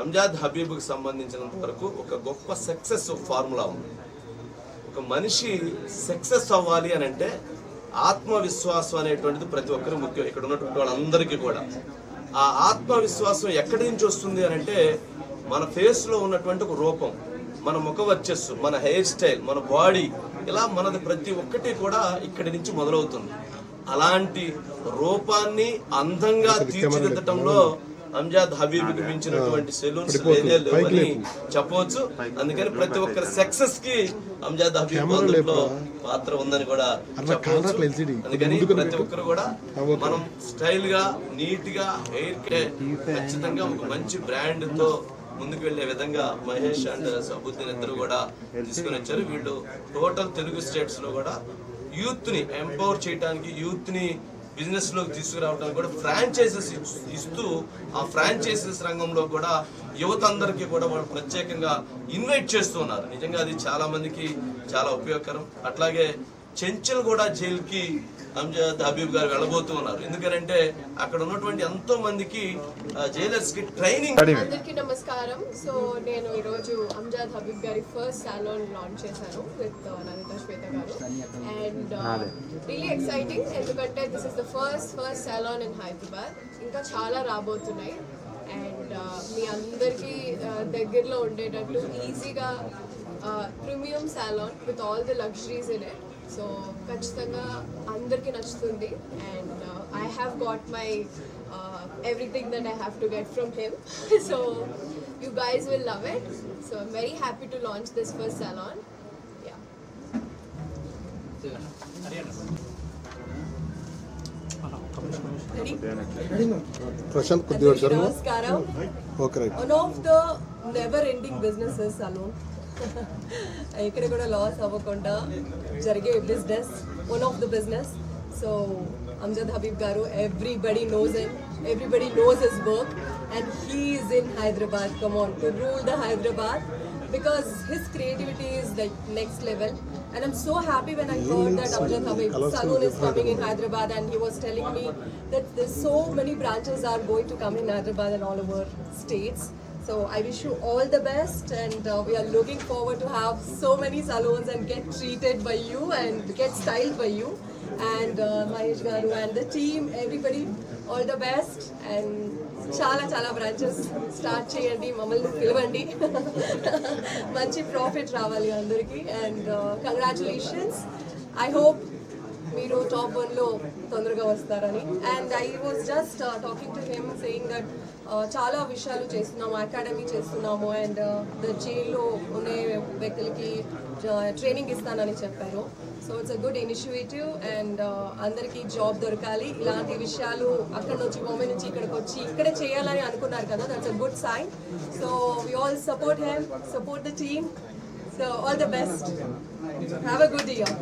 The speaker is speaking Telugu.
అంజాద్ హబీబ్కి సంబంధించినంత వరకు ఒక గొప్ప సక్సెస్ ఫార్ములా ఉంది. ఒక మనిషి సక్సెస్ అవ్వాలి అని అంటే ఆత్మవిశ్వాసం అనేటువంటిది ప్రతి ఒక్కరు ముఖ్యం. ఇక్కడ ఉన్నటువంటి వాళ్ళందరికీ కూడా ఆ ఆత్మవిశ్వాసం ఎక్కడి నుంచి వస్తుంది అని అంటే మన ఫేస్లో ఉన్నటువంటి ఒక రూపం, మన ముఖ వర్చస్సు, మన హెయిర్ స్టైల్, మన బాడీ, ఇలా మనది ప్రతి ఒక్కటి కూడా ఇక్కడి నుంచి మొదలవుతుంది. అలాంటి రూపాన్ని అందంగా తీర్చిదిద్దటంలో అంజాద్ హబీబ్కి మించినటువంటి సెలూన్స్ లేవని చెప్పవచ్చు. అందుకని ప్రతి ఒక్కరి సక్సెస్ కి అంజాద్ హబీబ్ అందులో పాత్ర ఉందని కూడా చెప్పవచ్చు. అందుకని ప్రతి ఒక్కరు కూడా మనం స్టైల్ గా, నీట్ గా, హెయిర్ కే ఖచ్చితంగా ఒక మంచి బ్రాండ్ తో ముందుకు వెళ్లే విధంగా మహేష్ అండ్ సబుద్దీన్ ఇద్దరు కూడా తీసుకుని వచ్చారు. వీళ్ళు టోటల్ తెలుగు స్టేట్స్ లో కూడా యూత్ ని ఎంపవర్ చేయడానికి, యూత్ ని బిజినెస్ లోకి తీసుకురావడానికి కూడా ఫ్రాంచైజెస్ ఇస్తూ ఆ ఫ్రాంచైజెస్ రంగంలో కూడా యువత అందరికీ కూడా వాళ్ళు ప్రత్యేకంగా ఇన్వైట్ చేస్తున్నారు. నిజంగా అది చాలా మందికి చాలా ఉపయోగకరం. అట్లాగే చెంచల్ కూడా జైలుకి అంజాద్ హబీబ్ గారు వెళ్ళబోతూ ఉన్నారు. ఎందుకంటే అక్కడ ఉన్నటువంటి ఎంతో మందికి జైలర్స్ కి ట్రైనింగ్. అందరికీ నమస్కారం. సో నేను ఈరోజు అంజాద్ హబీబ్ గారి ఫస్ట్ సాలూన్ లాంచ్ చేశాను విత్ నమితా శ్వేత గారు. అండ్ రియలీ ఎక్సైటింగ్, ఎందుకంటే this is the first salon in Hyderabad. ఇంకా చాలా రాబోతున్నాయి. అండ్ మీ అందరికీ దగ్గరలో ఉండేటట్టు ఈజీగా premium salon with all the luxuries in it. So ఖచ్చితంగా అందరికీ నచ్చుతుంది. And I have got my everything that I have to get from him. So you guys will love it. So I'm very happy to launch this first salon. Yeah. Prashant Kudivar Sharma. Namaskaram. Okay. One of the never ending businesses salon. ఇక్కడ కూడా లాస్ అవ్వకుండా జరిగే business, one of the business. So Amjad Habib గారు, everybody knows him, everybody knows his work, and he is in Hyderabad, come on, to rule the Hyderabad, because his creativity is like next level. And I'm so happy when I heard that Amjad Habib Salon is coming in Hyderabad, and he was telling me that there's so many branches are going to come in Hyderabad and all over states. So I wish you all the best, and we are looking forward to have so many salons and get treated by you and get styled by you. And Mahesh Garu and the team, everybody, all the best. And చాలా బ్రాంచెస్ స్టార్ట్ చేయండి, మమ్మల్ని పిలవండి. మంచి ప్రాఫిట్ రావాలి అందరికీ. And congratulations. ఐ హోప్ మీరు టాప్ 1లో తొందరగా వస్తారని. And I was just talking to him saying that చాలా విషయాలు చేస్తున్నాము, అకాడమీ చేస్తున్నాము, అండ్ జైల్లో ఉండే వ్యక్తులకి ట్రైనింగ్ ఇస్తానని చెప్పారు. So it's a good initiative. And అందరికీ జాబ్ దొరకాలి. ఇలాంటి విషయాలు అక్కడ నుంచి, బాంబే నుంచి ఇక్కడికి వచ్చి ఇక్కడే చేయాలని అనుకున్నారు కదా, that's a good sign. So we all support him, support the team. So all the best. Have a good year.